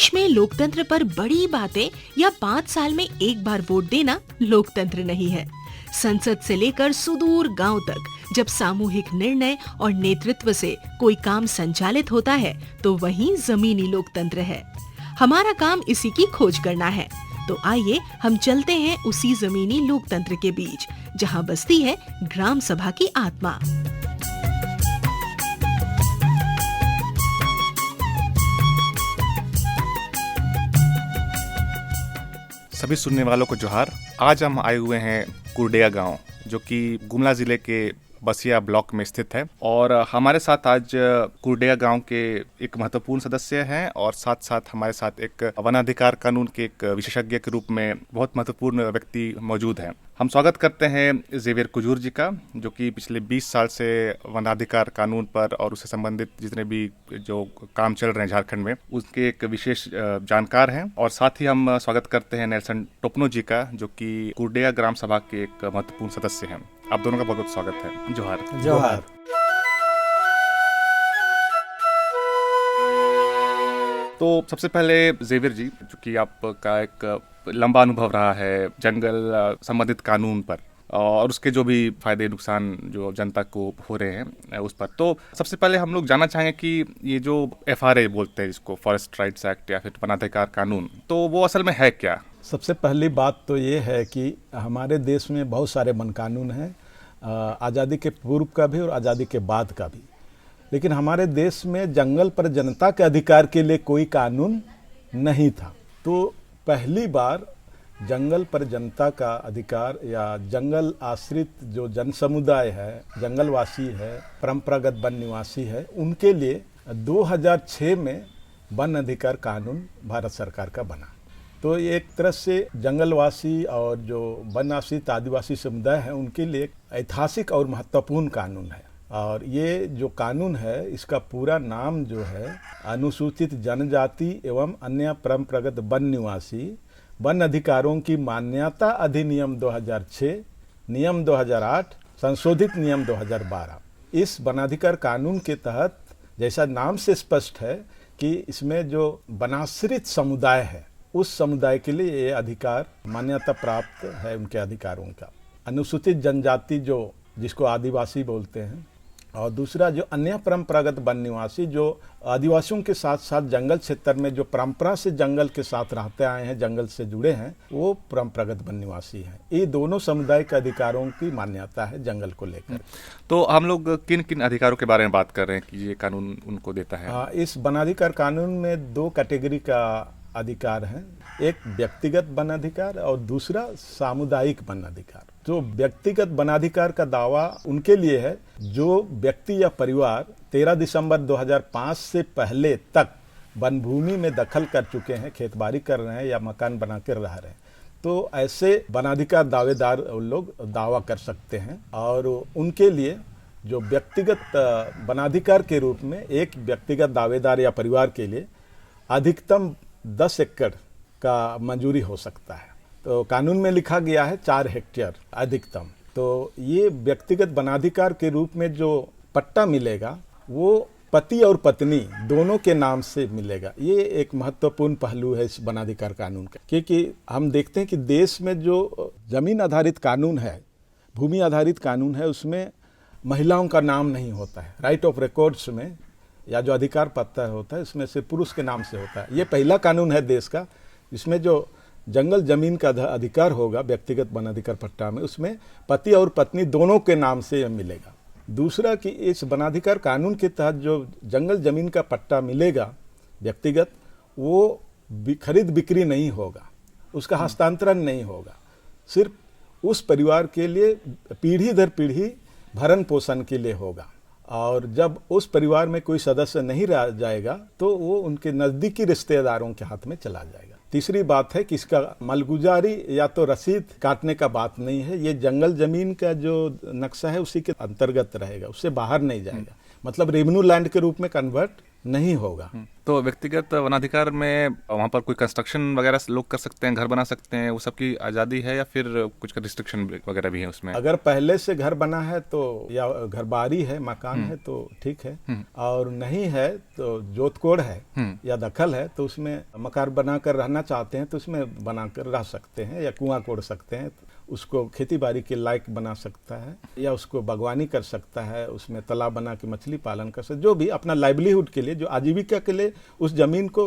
देश में लोकतंत्र पर बड़ी बातें या 5 साल में एक बार वोट देना लोकतंत्र नहीं है। संसद से लेकर सुदूर गांव तक जब सामूहिक निर्णय और नेतृत्व से कोई काम संचालित होता है तो वही जमीनी लोकतंत्र है। हमारा काम इसी की खोज करना है। तो आइए हम चलते हैं उसी जमीनी लोकतंत्र के बीच जहां बसती है ग्राम सभा की आत्मा। सभी सुनने वालों को जोहार। आज हम आए हुए हैं कुरडेया गांव, जो कि गुमला जिले के बसिया ब्लॉक में स्थित है। और हमारे साथ आज कुरडेया गांव के एक महत्वपूर्ण सदस्य हैं और साथ साथ हमारे साथ एक वनाधिकार कानून के एक विशेषज्ञ के रूप में बहुत महत्वपूर्ण व्यक्ति मौजूद हैं। हम स्वागत करते हैं जेवियर कुजूर जी का, जो कि पिछले 20 साल से वनाधिकार कानून पर और उससे संबंधित जितने भी जो काम चल रहे हैं झारखंड में, उसके एक विशेष जानकार हैं। और साथ ही हम स्वागत करते हैं नेल्सन टोपनो जी का, जो कि कुरडेया ग्राम सभा के एक महत्वपूर्ण सदस्य हैं। आप दोनों का बहुत बहुत स्वागत है। जोहार। जोहार। तो सबसे पहले जेवियर जी, चूंकि आपका एक लंबा अनुभव रहा है जंगल संबंधित कानून पर और उसके जो भी फायदे नुकसान जो जनता को हो रहे हैं उस पर, तो सबसे पहले हम लोग जानना चाहेंगे कि ये जो FRA बोलते हैं जिसको फॉरेस्ट राइट्स एक्ट या फिर वनाधिकार कानून, तो वो असल में है क्या? सबसे पहली बात तो ये है कि हमारे देश में बहुत सारे वन कानून हैं, आज़ादी के पूर्व का भी और आज़ादी के बाद का भी। लेकिन हमारे देश में जंगल पर जनता के अधिकार के लिए कोई कानून नहीं था। तो पहली बार जंगल पर जनता का अधिकार या जंगल आश्रित जो जन समुदाय है, जंगलवासी है, परंपरागत वन निवासी है, उनके लिए 2006 में वन अधिकार कानून भारत सरकार का बना। तो ये एक तरह से जंगलवासी और जो वन आश्रित आदिवासी समुदाय है उनके लिए ऐतिहासिक और महत्वपूर्ण कानून है। और ये जो कानून है, इसका पूरा नाम जो है अनुसूचित जनजाति एवं अन्य परंपरागत वन निवासी वन अधिकारों की मान्यता अधिनियम 2006, नियम 2008, संशोधित नियम 2012। इस वनाधिकार कानून के तहत जैसा नाम से स्पष्ट है कि इसमें जो वनाश्रित समुदाय है उस समुदाय के लिए ये अधिकार मान्यता प्राप्त है, उनके अधिकारों का। अनुसूचित जनजाति जो जिसको आदिवासी बोलते हैं, और दूसरा जो अन्य परंपरागत वन निवासी जो आदिवासियों के साथ साथ जंगल क्षेत्र में जो परंपरा से जंगल के साथ रहते आए हैं, जंगल से जुड़े हैं, वो परंपरागत वन निवासी हैं। ये दोनों समुदाय के अधिकारों की मान्यता है जंगल को लेकर। तो हम लोग किन किन अधिकारों के बारे में बात कर रहे हैं कि ये कानून उनको देता है? इस वनाधिकार कानून में 2 कैटेगरी का अधिकार है, एक व्यक्तिगत वन अधिकार और दूसरा सामुदायिक वन अधिकार। जो व्यक्तिगत वनाधिकार का दावा उनके लिए है जो व्यक्ति या परिवार 13 दिसंबर 2005 से पहले तक वन भूमि में दखल कर चुके हैं, खेतबाड़ी कर रहे हैं या मकान बना कर रह रहे हैं। तो ऐसे वनाधिकार दावेदार लोग दावा कर सकते हैं। और उनके लिए जो व्यक्तिगत वनाधिकार के रूप में एक व्यक्तिगत दावेदार या परिवार के लिए अधिकतम 10 एकड़ का मंजूरी हो सकता है। तो कानून में लिखा गया है 4 हेक्टेयर अधिकतम। तो ये व्यक्तिगत वनाधिकार के रूप में जो पट्टा मिलेगा वो पति और पत्नी दोनों के नाम से मिलेगा। ये एक महत्वपूर्ण पहलू है इस वनाधिकार कानून का, क्योंकि हम देखते हैं कि देश में जो जमीन आधारित कानून है, भूमि आधारित कानून है, उसमें महिलाओं का नाम नहीं होता है। राइट ऑफ रिकॉर्ड्स में या जो अधिकार पत्र होता है इसमें से पुरुष के नाम से होता है। ये पहला कानून है देश का, इसमें जो जंगल जमीन का अधिकार होगा व्यक्तिगत वन अधिकार पट्टा में, उसमें पति और पत्नी दोनों के नाम से मिलेगा। दूसरा कि इस वनाधिकार कानून के तहत जो जंगल जमीन का पट्टा मिलेगा व्यक्तिगत, वो खरीद बिक्री नहीं होगा, उसका हस्तांतरण नहीं होगा, सिर्फ उस परिवार के लिए पीढ़ी दर पीढ़ी भरण पोषण के लिए होगा। और जब उस परिवार में कोई सदस्य नहीं रह जाएगा तो वो उनके नज़दीकी रिश्तेदारों के हाथ में चला जाएगा। तीसरी बात है कि इसका मालगुजारी या तो रसीद काटने का बात नहीं है, ये जंगल जमीन का जो नक्शा है उसी के अंतर्गत रहेगा, उससे बाहर नहीं जाएगा। मतलब रेवेन्यू लैंड के रूप में कन्वर्ट नहीं होगा। तो व्यक्तिगत वनाधिकार में वहाँ पर कोई कंस्ट्रक्शन वगैरह लोग कर सकते हैं, घर बना सकते हैं, वो सबकी आज़ादी है या फिर कुछ रिस्ट्रिक्शन वगैरह भी है उसमें? अगर पहले से घर बना है तो या घर बारी है, मकान है तो ठीक है, और नहीं है तो जोतकोड़ है या दखल है तो उसमें मकान बनाकर रहना चाहते हैं तो उसमें बनाकर रह सकते हैं, या कुआं कोड़ सकते हैं, उसको खेती बाड़ी के लायक बना सकता है, या उसको बागवानी कर सकता है, उसमें तालाब बना के मछली पालन कर सकता है, जो भी अपना लाइवलीहुड के लिए, जो आजीविका के लिए उस जमीन को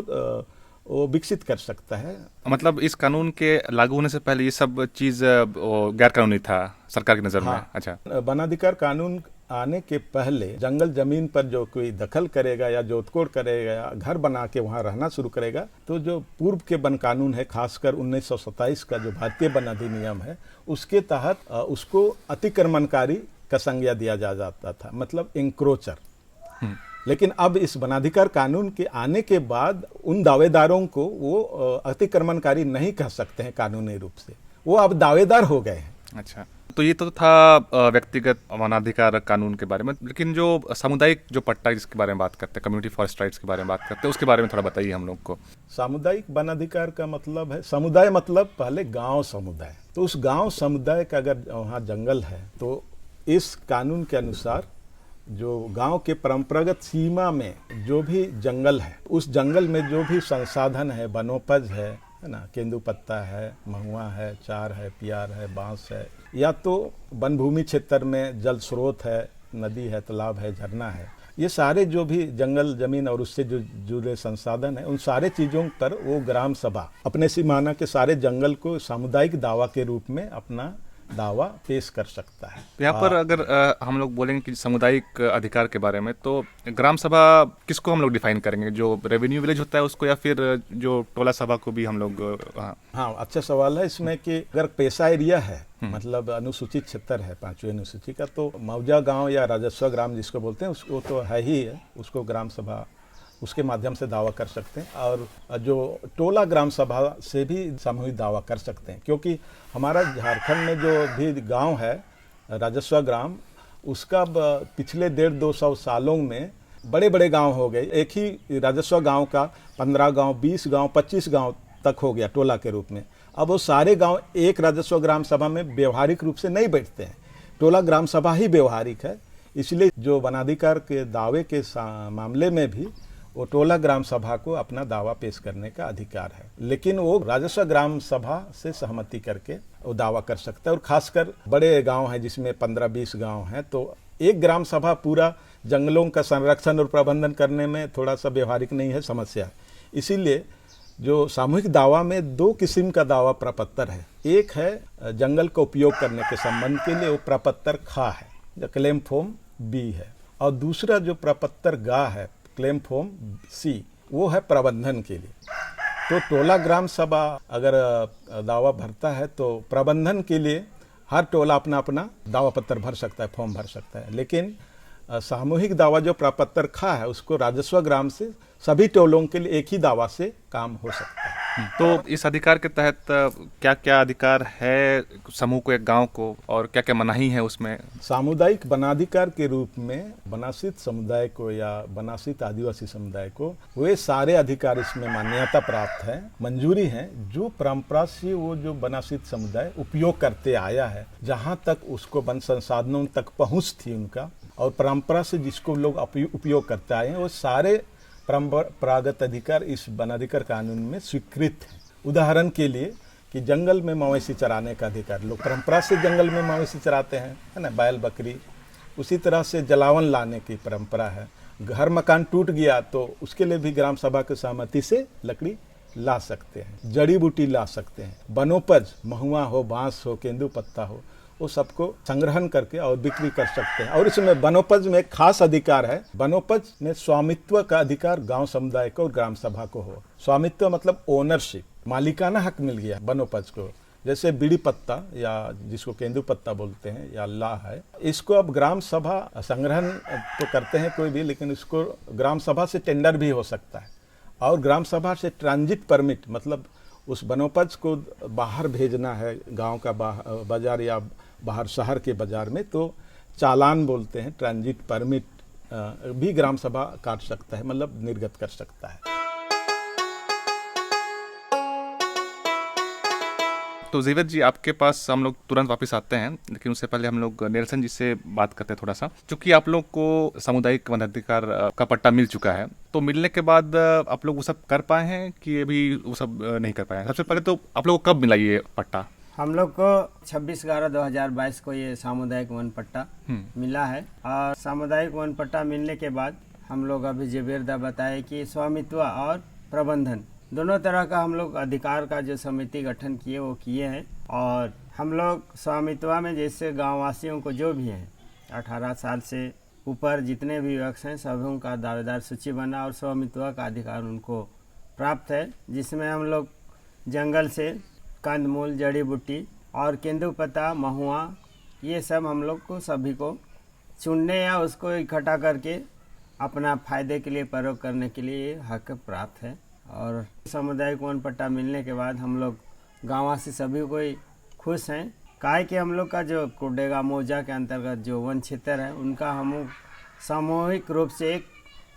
वो विकसित कर सकता है। मतलब इस कानून के लागू होने से पहले ये सब चीज गैर कानूनी था सरकार की नजर में? अच्छा, वनाधिकार कानून आने के पहले जंगल जमीन पर जो कोई दखल करेगा या जोतकोड़ करेगा या घर बना के वहां रहना शुरू करेगा, तो जो पूर्व के वन कानून है, खासकर 1927 का जो भारतीय वन अधिनियम है, उसके तहत उसको अतिक्रमणकारी का संज्ञा दिया जाता था, मतलब इंक्रोचर। लेकिन अब इस वनाधिकार कानून के आने के बाद उन दावेदारों को वो अतिक्रमणकारी नहीं कह सकते हैं कानूनी रूप से, वो अब दावेदार हो गए हैं। अच्छा, तो ये तो था व्यक्तिगत वनाधिकार कानून के बारे में, लेकिन जो सामुदायिक जो पट्टा जिसके बारे में बात करते हैं, कम्युनिटी फॉरेस्ट राइट्स के बारे में बात करते हैं, उसके बारे में थोड़ा बताइए हम लोग को। सामुदायिक वनाधिकार का मतलब है, समुदाय मतलब पहले गांव समुदाय, तो उस गांव समुदाय का अगर वहाँ जंगल है तो इस कानून के अनुसार जो गांव के परंपरागत सीमा में जो भी जंगल है, उस जंगल में जो भी संसाधन है, वनोपज है ना, केंदू पत्ता है, महुआ है, चार है, पियार है, बांस है, या तो वन भूमि क्षेत्र में जल स्रोत है, नदी है, तालाब है, झरना है, ये सारे जो भी जंगल जमीन और उससे जो जुड़े संसाधन है, उन सारे चीज़ों पर वो ग्राम सभा अपने सीमाना के सारे जंगल को सामुदायिक दावा के रूप में अपना दावा पेश कर सकता है। यहाँ पर अगर हम लोग बोलेंगे कि सामुदायिक अधिकार के बारे में, तो ग्राम सभा किसको हम लोग डिफाइन करेंगे? जो रेवेन्यू विलेज होता है उसको, या फिर जो टोला सभा को भी हम लोग? हाँ, अच्छा सवाल है इसमें कि अगर पेशा एरिया है, मतलब अनुसूचित क्षेत्र है 5वीं अनुसूची का, तो मौजा गांव या राजस्व ग्राम जिसको बोलते हैं उसको तो है ही है, उसको ग्राम सभा उसके माध्यम से दावा कर सकते हैं, और जो टोला ग्राम सभा से भी सामूहिक दावा कर सकते हैं, क्योंकि हमारा झारखंड में जो भी गांव है राजस्व ग्राम, उसका पिछले 150-200 सालों में बड़े बड़े गांव हो गए। एक ही राजस्व गांव का 15 गांव, 20 गांव, 25 गांव तक हो गया टोला के रूप में। अब वो सारे गांव एक राजस्व ग्राम सभा में व्यवहारिक रूप से नहीं बैठते हैं, टोला ग्राम सभा ही व्यवहारिक है। इसलिए जो वनाधिकार के दावे के मामले में भी वो टोला ग्राम सभा को अपना दावा पेश करने का अधिकार है, लेकिन वो राजस्व ग्राम सभा से सहमति करके वो दावा कर सकता है। और खासकर बड़े गांव हैं जिसमें 15-20 गांव हैं, तो एक ग्राम सभा पूरा जंगलों का संरक्षण और प्रबंधन करने में थोड़ा सा व्यवहारिक नहीं है, समस्या है। इसीलिए जो सामूहिक दावा में 2 किस्म का दावा प्रपत्र है। एक है जंगल का उपयोग करने के संबंध के लिए, वो प्रपत्र खा है, जो क्लेम फॉर्म बी है, और दूसरा जो प्रपत्र गा है, क्लेम फॉर्म सी, वो है प्रबंधन के लिए। तो टोला ग्राम सभा अगर दावा भरता है तो प्रबंधन के लिए हर टोला अपना अपना दावा पत्र भर सकता है, फॉर्म भर सकता है, लेकिन सामूहिक दावा जो प्रपत्र खा है उसको राजस्व ग्राम से सभी टोलों के लिए एक ही दावा से काम हो सकता है। तो इस अधिकार के तहत क्या क्या अधिकार है समूह को, एक गांव को, और क्या क्या मनाही है उसमें? सामुदायिक वनाधिकार के रूप में वनाश्रित समुदाय को या वनाश्रित आदिवासी समुदाय को वे सारे अधिकार इसमें मान्यता प्राप्त है, मंजूरी है, जो परंपरा से वो जो वनाश्रित समुदाय उपयोग करते आया है, जहाँ तक उसको वन संसाधनों तक पहुँच थी उनका, और परंपरा से जिसको लोग उपयोग करते आए हैं, वो सारे परंपरागत अधिकार इस वनाधिकार कानून में स्वीकृत है। उदाहरण के लिए कि जंगल में मवेशी चराने का अधिकार, लोग परंपरा से जंगल में मवेशी चराते हैं, है ना, बैल बकरी। उसी तरह से जलावन लाने की परंपरा है। घर मकान टूट गया तो उसके लिए भी ग्राम सभा की सहमति से लकड़ी ला सकते हैं, जड़ी बूटी ला सकते हैं, वनोपज महुआ हो, बांस हो, केंदू पत्ता हो, वो सबको संग्रहण करके और बिक्री कर सकते हैं। और इसमें वनोपज में एक खास अधिकार है, वनोपज में स्वामित्व का अधिकार गांव समुदाय को और ग्राम सभा को हो। स्वामित्व मतलब ओनरशिप, मालिकाना हक मिल गया वनोपज को। जैसे बीड़ी पत्ता या जिसको केंदू पत्ता बोलते हैं या लाह है, इसको अब ग्राम सभा संग्रहण तो करते हैं कोई भी, लेकिन इसको ग्राम सभा से टेंडर भी हो सकता है। और ग्राम सभा से ट्रांजिट परमिट, मतलब उस वनोपज को बाहर भेजना है गांव का बाजार या बाहर शहर के बाजार में, तो चालान बोलते हैं, ट्रांजिट परमिट भी ग्राम सभा काट सकता है, मतलब निर्गत कर सकता है। तो जेवर जी, आपके पास हम लोग तुरंत वापस आते हैं, लेकिन उससे पहले हम लोग नेल्सन जी से बात करते हैं थोड़ा सा। क्योंकि आप लोग को सामुदायिक वनाधिकार का पट्टा मिल चुका है, तो मिलने के बाद आप लोग वो सब कर पाए हैं कि अभी वो सब नहीं कर पाए हैं? सबसे पहले तो आप लोग को कब मिला ये पट्टा? हम लोग को 26/11/2022 को ये सामुदायिक वन पट्टा मिला है। और सामुदायिक वन पट्टा मिलने के बाद हम लोग अभी जेबेरदा बताए कि स्वामित्व और प्रबंधन दोनों तरह का हम लोग अधिकार का जो समिति गठन किए वो किए हैं। और हम लोग स्वामित्व में जैसे गाँव वासियों को जो भी हैं 18 साल से ऊपर जितने भी युवक हैं सभी का दावेदार सूची बना और स्वामित्व का अधिकार उनको प्राप्त है, जिसमें हम लोग जंगल से कंदमूल, जड़ी बूटी और केंदुपत्ता, महुआ, ये सब हम लोग को सभी को चुनने या उसको इकट्ठा करके अपना फायदे के लिए प्रयोग करने के लिए हक प्राप्त है। और सामुदायिक वन पट्टा मिलने के बाद हम लोग गाँववासी सभी कोई खुश हैं, काहे कि हम लोग का जो कुर्डेगा मौजा के अंतर्गत जो वन क्षेत्र है उनका हम सामूहिक रूप से एक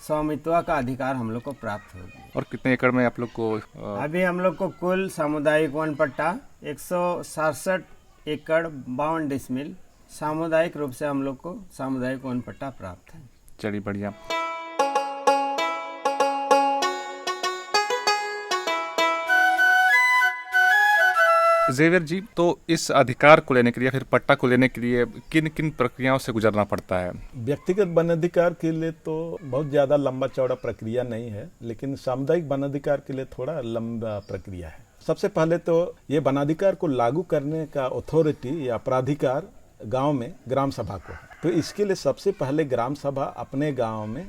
स्वामित्व का अधिकार हम लोग को प्राप्त होगी। और कितने एकड़ में आप लोग को? अभी हम लोग को कुल सामुदायिक वन पट्टा 167 एकड़ 52 डिसमिल सामुदायिक रूप से हम लोग को सामुदायिक वन पट्टा प्राप्त है। चलिए, बढ़िया। जेवियर जी, तो इस अधिकार को लेने के लिए, फिर पट्टा को लेने के लिए किन किन प्रक्रियाओं से गुजरना पड़ता है? व्यक्तिगत वन अधिकार के लिए तो बहुत ज़्यादा लंबा चौड़ा प्रक्रिया नहीं है, लेकिन सामुदायिक वन अधिकार के लिए थोड़ा लंबा प्रक्रिया है। सबसे पहले तो ये वनाधिकार को लागू करने का अथॉरिटी या प्राधिकार गांव में ग्राम सभा को है। तो इसके लिए सबसे पहले ग्राम सभा अपने गांव में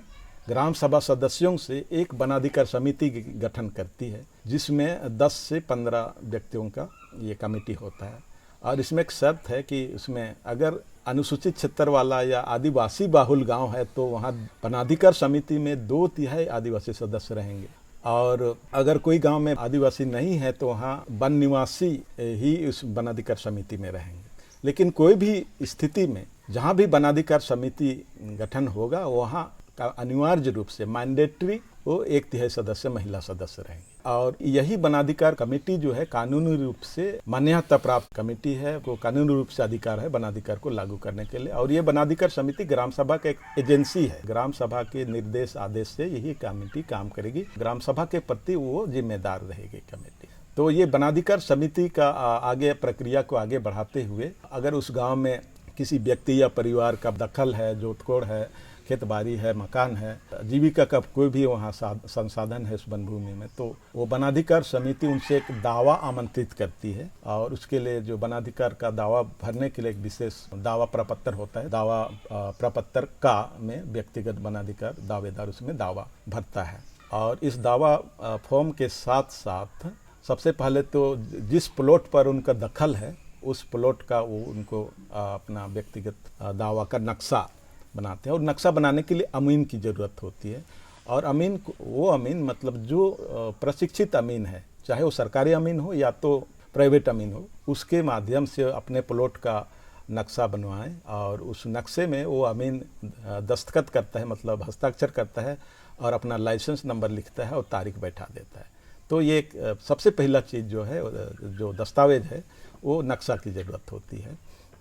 ग्राम सभा सदस्यों से एक वनाधिकार समिति गठन करती है, जिसमें 10 से 15 व्यक्तियों का ये कमेटी होता है। और इसमें एक शर्त है कि उसमें अगर अनुसूचित क्षेत्र वाला या आदिवासी बाहुल गांव है तो वहाँ वनाधिकार समिति में 2/3 आदिवासी सदस्य रहेंगे। और अगर कोई गांव में आदिवासी नहीं है तो वहाँ वन निवासी ही उस वनाधिकार समिति में रहेंगे। लेकिन कोई भी स्थिति में जहाँ भी वनाधिकार समिति गठन होगा वहाँ का अनिवार्य रूप से मैंडेटरी वो 1/3 सदस्य महिला सदस्य रहेंगे। और यही वनाधिकार कमेटी जो है कानूनी रूप से मान्यता प्राप्त कमेटी है, वो कानूनी रूप से अधिकार है वनाधिकार को लागू करने के लिए। और ये वनाधिकार समिति ग्राम सभा का एक एजेंसी है, ग्राम सभा के निर्देश आदेश से यही कमेटी काम करेगी, ग्राम सभा के प्रति वो जिम्मेदार रहेगी कमेटी। तो ये वनाधिकार समिति का आगे प्रक्रिया को आगे बढ़ाते हुए अगर उस गाँव में किसी व्यक्ति या परिवार का दखल है, जोतकोड़ है, खेतबाड़ी है, मकान है, जीविका का कोई भी वहाँ संसाधन है उस वन भूमि में, तो वो वनाधिकार समिति उनसे एक दावा आमंत्रित करती है। और उसके लिए जो वनाधिकार का दावा भरने के लिए एक विशेष दावा प्रपत्र होता है, दावा प्रपत्र का में व्यक्तिगत वनाधिकार दावेदार उसमें दावा भरता है। और इस दावा फॉर्म के साथ साथ सबसे पहले तो जिस प्लॉट पर उनका दखल है उस प्लॉट का वो उनको अपना व्यक्तिगत दावा का नक्शा बनाते हैं। और नक्शा बनाने के लिए अमीन की ज़रूरत होती है। और अमीन वो अमीन मतलब जो प्रशिक्षित अमीन है, चाहे वो सरकारी अमीन हो या तो प्राइवेट अमीन हो, उसके माध्यम से अपने प्लॉट का नक्शा बनवाएं। और उस नक्शे में वो अमीन दस्तखत करता है, मतलब हस्ताक्षर करता है और अपना लाइसेंस नंबर लिखता है और तारीख बैठा देता है। तो ये सबसे पहला चीज़ जो है, जो दस्तावेज है, वो नक्शा की ज़रूरत होती है।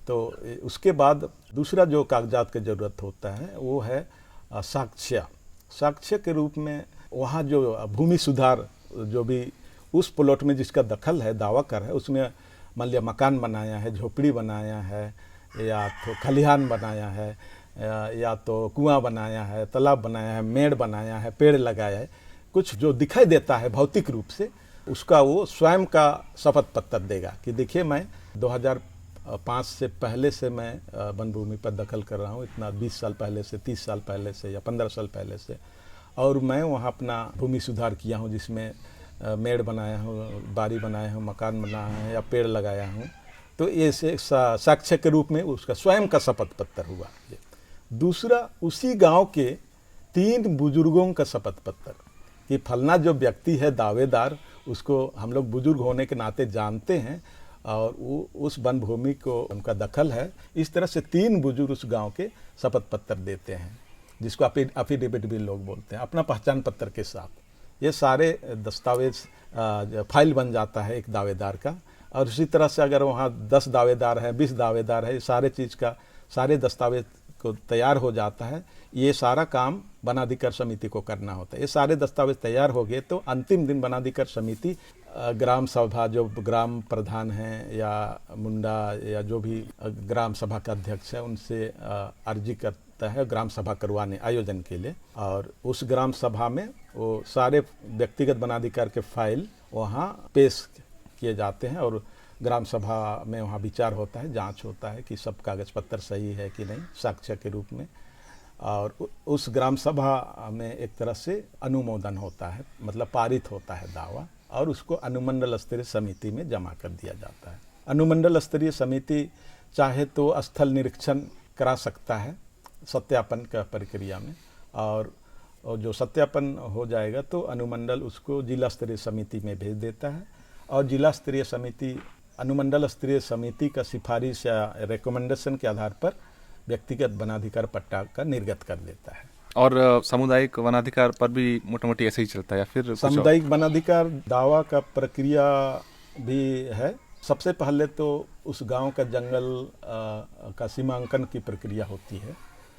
तो उसके बाद दूसरा जो कागजात की ज़रूरत होता है वो है साक्ष्य। साक्ष्य के रूप में वहाँ जो भूमि सुधार जो भी उस प्लॉट में जिसका दखल है, दावा कर है, उसमें मान लिया मकान बनाया है, झोपड़ी बनाया है, या तो खलिहान बनाया है, या तो कुआं बनाया है, तालाब बनाया है, मेड़ बनाया है, पेड़ लगाया है, कुछ जो दिखाई देता है भौतिक रूप से, उसका वो स्वयं का शपथ पत्र देगा कि देखिए मैं 2005 से पहले से मैं वन भूमि पर दखल कर रहा हूँ, इतना 20 साल पहले से, 30 साल पहले से या 15 साल पहले से, और मैं वहाँ अपना भूमि सुधार किया हूँ, जिसमें मेड़ बनाया हूँ, बारी बनाया हूँ, मकान बनाया है या पेड़ लगाया हूँ। तो ये साक्ष्य के रूप में उसका स्वयं का शपथ पत्र हुआ। दूसरा, उसी गांव के 3 बुजुर्गों का शपथ पत्र कि फलना जो व्यक्ति है दावेदार, उसको हम लोग बुजुर्ग होने के नाते जानते हैं और वो उस वन भूमि को उनका दखल है। इस तरह से 3 बुजुर्ग उस गांव के शपथ पत्र देते हैं। जिसको अफिडेविट भी लोग बोलते हैं, अपना पहचान पत्र के साथ। ये सारे दस्तावेज फाइल बन जाता है एक दावेदार का। और उसी तरह से अगर वहाँ 10 दावेदार है, 20 दावेदार है, सारे चीज़ का सारे दस्तावेज को तैयार हो जाता है। ये सारा काम वनाधिकार समिति को करना होता है। ये सारे दस्तावेज तैयार हो गए तो अंतिम दिन वनाधिकार समिति ग्राम सभा, जो ग्राम प्रधान हैं या मुंडा या जो भी ग्राम सभा का अध्यक्ष है, उनसे अर्जी करता है ग्राम सभा करवाने आयोजन के लिए। और उस ग्राम सभा में वो सारे व्यक्तिगत वनाधिकार के फाइल वहाँ पेश किए जाते हैं और ग्राम सभा में वहाँ विचार होता है, जांच होता है कि सब कागज पत्र सही है कि नहीं, साक्ष्य के रूप में। और उस ग्राम सभा में एक तरह से अनुमोदन होता है, मतलब पारित होता है दावा, और उसको अनुमंडल स्तरीय समिति में जमा कर दिया जाता है। अनुमंडल स्तरीय समिति चाहे तो स्थल निरीक्षण करा सकता है सत्यापन का प्रक्रिया में, और जो सत्यापन हो जाएगा तो अनुमंडल उसको जिला स्तरीय समिति में भेज देता है, और जिला स्तरीय समिति अनुमंडल स्तरीय समिति का सिफारिश या रिकमेंडेशन के आधार पर व्यक्तिगत वनाधिकार पट्टा का निर्गत कर देता है। और सामुदायिक वनाधिकार पर भी मोटा मोटी ऐसे ही चलता है या फिर सामुदायिक वनाधिकार दावा का प्रक्रिया भी है। सबसे पहले तो उस गांव का जंगल का सीमांकन की प्रक्रिया होती है।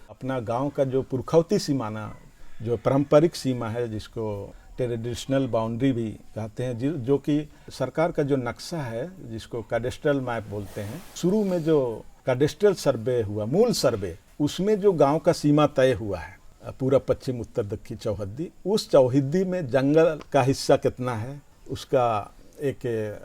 अपना गांव का जो पुरखौती सीमाना, जो पारंपरिक सीमा है, जिसको ट्रेडिशनल बाउंड्री भी कहते हैं, जो कि सरकार का जो नक्शा है, जिसको कैडेस्ट्रल मैप बोलते हैं, शुरू में जो कैडेस्ट्रल सर्वे हुआ, मूल सर्वे, उसमें जो गांव का सीमा तय हुआ है, पूरा पश्चिम उत्तर दक्षिण चौहद्दी, उस चौहद्दी में जंगल का हिस्सा कितना है उसका एक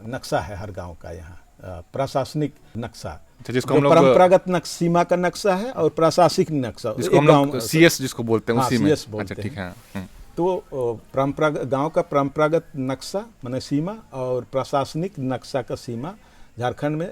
नक्शा है हर गांव का। यहाँ प्रशासनिक नक्शा, जिसको हम लोग परंपरागत सीमा का नक्शा है और प्रशासनिक नक्शा, जिसको हम लोग CS जिसको बोलते हैं, उसी में। CS बोलते ठीक है। तो गांव का परंपरागत नक्शा माने सीमा और प्रशासनिक नक्शा का सीमा झारखंड में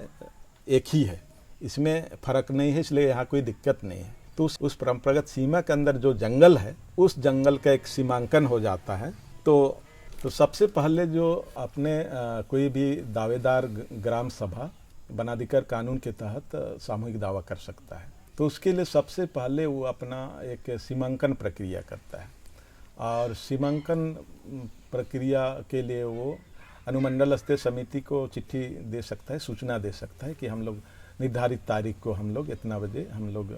एक ही है, इसमें फर्क नहीं है, इसलिए यहाँ कोई दिक्कत नहीं है। तो उस परंपरागत सीमा के अंदर जो जंगल है, उस जंगल का एक सीमांकन हो जाता है। तो सबसे पहले जो अपने कोई भी दावेदार ग्राम सभा वनाधिकार कानून के तहत सामूहिक दावा कर सकता है, तो उसके लिए सबसे पहले वो अपना एक सीमांकन प्रक्रिया करता है। और सीमांकन प्रक्रिया के लिए वो अनुमंडल स्तरीय समिति को चिट्ठी दे सकता है, सूचना दे सकता है कि हम लोग निर्धारित तारीख को हम लोग इतना बजे हम लोग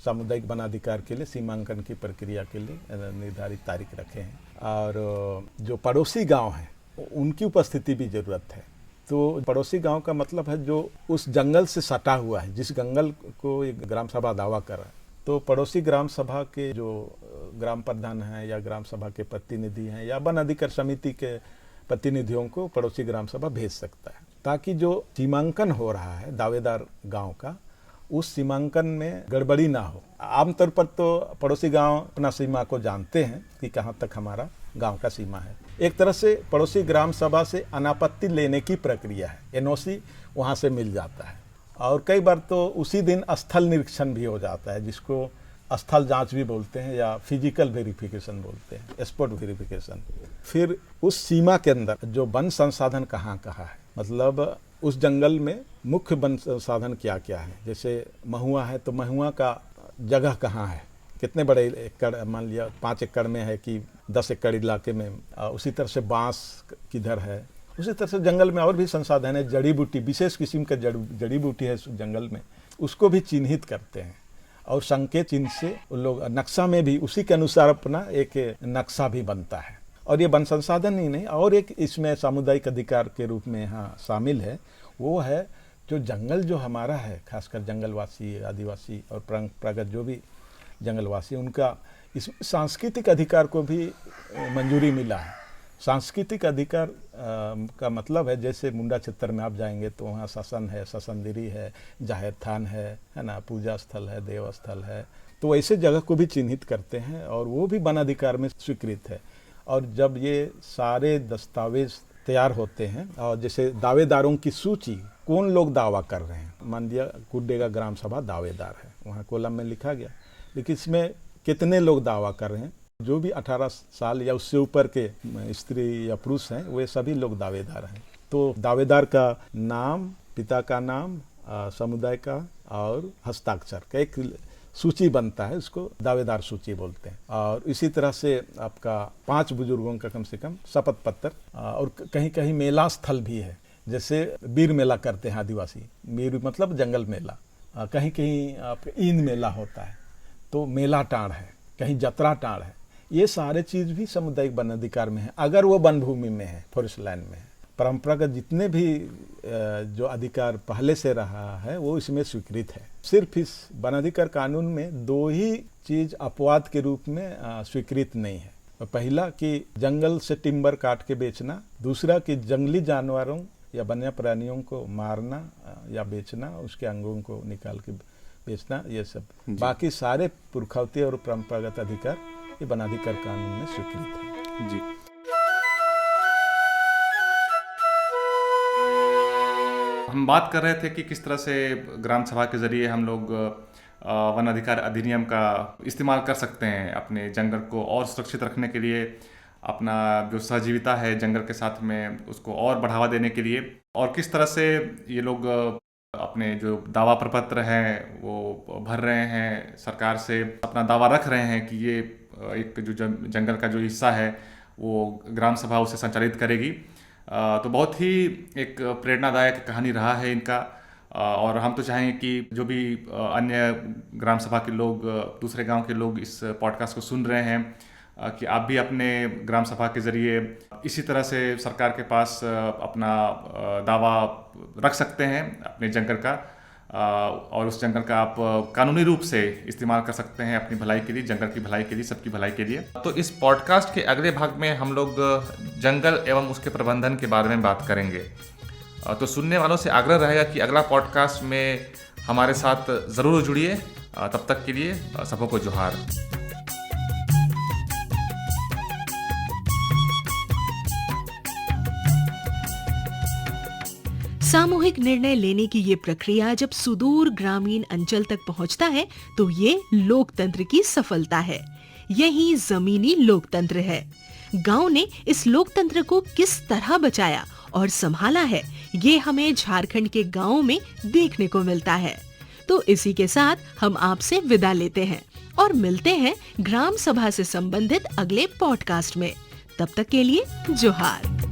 सामुदायिक वनाधिकार के लिए सीमांकन की प्रक्रिया के लिए निर्धारित तारीख रखे हैं। और जो पड़ोसी गांव हैं उनकी उपस्थिति भी ज़रूरत है। तो पड़ोसी गांव का मतलब है जो उस जंगल से सटा हुआ है, जिस जंगल को एक ग्राम सभा दावा कर रहा है। तो पड़ोसी ग्राम सभा के जो ग्राम प्रधान हैं या ग्राम सभा के प्रतिनिधि हैं या वन अधिकार समिति के प्रतिनिधियों को पड़ोसी ग्राम सभा भेज सकता है, ताकि जो सीमांकन हो रहा है दावेदार गांव का, उस सीमांकन में गड़बड़ी ना हो। आमतौर पर तो पड़ोसी गांव अपना सीमा को जानते हैं कि कहाँ तक हमारा गांव का सीमा है। एक तरह से पड़ोसी ग्राम सभा से अनापत्ति लेने की प्रक्रिया है, NOC वहाँ से मिल जाता है। और कई बार तो उसी दिन स्थल निरीक्षण भी हो जाता है, जिसको स्थल जांच भी बोलते हैं या फिजिकल वेरिफिकेशन बोलते हैं, स्पॉट वेरिफिकेशन। फिर उस सीमा के अंदर जो वन संसाधन कहाँ कहाँ है, मतलब उस जंगल में मुख्य वन संसाधन क्या क्या है। जैसे महुआ है तो महुआ का जगह कहाँ है, कितने बड़े एकड़, मान लिया 5 एकड़ में है कि 10 एकड़ इलाके में। उसी तरह से बांस किधर है, उसी तरह से जंगल में और भी संसाधन है। जड़ी बूटी, विशेष किस्म का जड़ी बूटी है जंगल में, उसको भी चिन्हित करते हैं। और संकेत चिन्ह से उन लोग नक्शा में भी उसी के अनुसार अपना एक नक्शा भी बनता है। और ये वन संसाधन ही नहीं, और एक इसमें सामुदायिक अधिकार के रूप में यहाँ शामिल है, वो है जो जंगल जो हमारा है, खासकर जंगलवासी, आदिवासी और परंपरागत जो भी जंगलवासी, उनका इस सांस्कृतिक अधिकार को भी मंजूरी मिला है। सांस्कृतिक अधिकार का मतलब है, जैसे मुंडा क्षेत्र में आप जाएंगे तो वहाँ शासन है, शासनदिरी है, जाहिर थान है ना, पूजा स्थल है, देव स्थल है। तो ऐसे जगह को भी चिन्हित करते हैं और वो भी वन अधिकार में स्वीकृत है। और जब ये सारे दस्तावेज तैयार होते हैं, और जैसे दावेदारों की सूची, कौन लोग दावा कर रहे हैं, मान लिया कुर्डेगा ग्राम सभा दावेदार है, वहाँ कॉलम में लिखा गया, लेकिन इसमें कितने लोग दावा कर रहे हैं, जो भी 18 साल या उससे ऊपर के स्त्री या पुरुष हैं, वे सभी लोग दावेदार हैं। तो दावेदार का नाम, पिता का नाम, समुदाय का और हस्ताक्षर का एक सूची बनता है, उसको दावेदार सूची बोलते हैं। और इसी तरह से आपका 5 बुजुर्गों का कम से कम शपथ पत्र, और कहीं कहीं मेला स्थल भी है, जैसे वीर मेला करते हैं आदिवासी, वीर मतलब जंगल मेला, कहीं कहीं आपका ईंद मेला होता है, तो मेला टाड़ है, कहीं जतरा टाड़ है। ये सारे चीज़ भी सामुदायिक वन अधिकार में है, अगर वो वन भूमि में है, फॉरेस्ट लैंड में है। परंपरागत जितने भी जो अधिकार पहले से रहा है वो इसमें स्वीकृत है। सिर्फ इस वन अधिकार कानून में 2 ही चीज अपवाद के रूप में स्वीकृत नहीं है। पहला कि जंगल से टिम्बर काट के बेचना, दूसरा कि जंगली जानवरों या वन्य प्राणियों को मारना या बेचना, उसके अंगों को निकाल के बेचना, ये सब। बाकी सारे पुरखौती और परंपरागत अधिकार ये वन अधिकार कानून में स्वीकृत है। जी। हम बात कर रहे थे कि किस तरह से ग्राम सभा के जरिए हम लोग वन अधिकार अधिनियम का इस्तेमाल कर सकते हैं अपने जंगल को और सुरक्षित रखने के लिए, अपना जो सहजीविता है जंगल के साथ में उसको और बढ़ावा देने के लिए, और किस तरह से ये लोग अपने जो दावा प्रपत्र हैं वो भर रहे हैं, सरकार से अपना दावा रख रहे हैं कि ये एक जो जंगल का जो हिस्सा है वो ग्राम सभा उसे संचालित करेगी। तो बहुत ही एक प्रेरणादायक कहानी रहा है इनका, और हम तो चाहेंगे कि जो भी अन्य ग्राम सभा के लोग, दूसरे गांव के लोग इस पॉडकास्ट को सुन रहे हैं, कि आप भी अपने ग्राम सभा के ज़रिए इसी तरह से सरकार के पास अपना दावा रख सकते हैं अपने जंगल का, और उस जंगल का आप कानूनी रूप से इस्तेमाल कर सकते हैं अपनी भलाई के लिए, जंगल की भलाई के लिए, सबकी भलाई के लिए। तो इस पॉडकास्ट के अगले भाग में हम लोग जंगल एवं उसके प्रबंधन के बारे में बात करेंगे। तो सुनने वालों से आग्रह रहेगा कि अगला पॉडकास्ट में हमारे साथ ज़रूर जुड़िए। तब तक के लिए सबको जोहार। सामूहिक निर्णय लेने की ये प्रक्रिया जब सुदूर ग्रामीण अंचल तक पहुंचता है तो ये लोकतंत्र की सफलता है। यही जमीनी लोकतंत्र है। गांव ने इस लोकतंत्र को किस तरह बचाया और संभाला है, ये हमें झारखंड के गांवों में देखने को मिलता है। तो इसी के साथ हम आपसे विदा लेते हैं और मिलते हैं ग्राम सभा से संबंधित अगले पॉडकास्ट में। तब तक के लिए जोहार।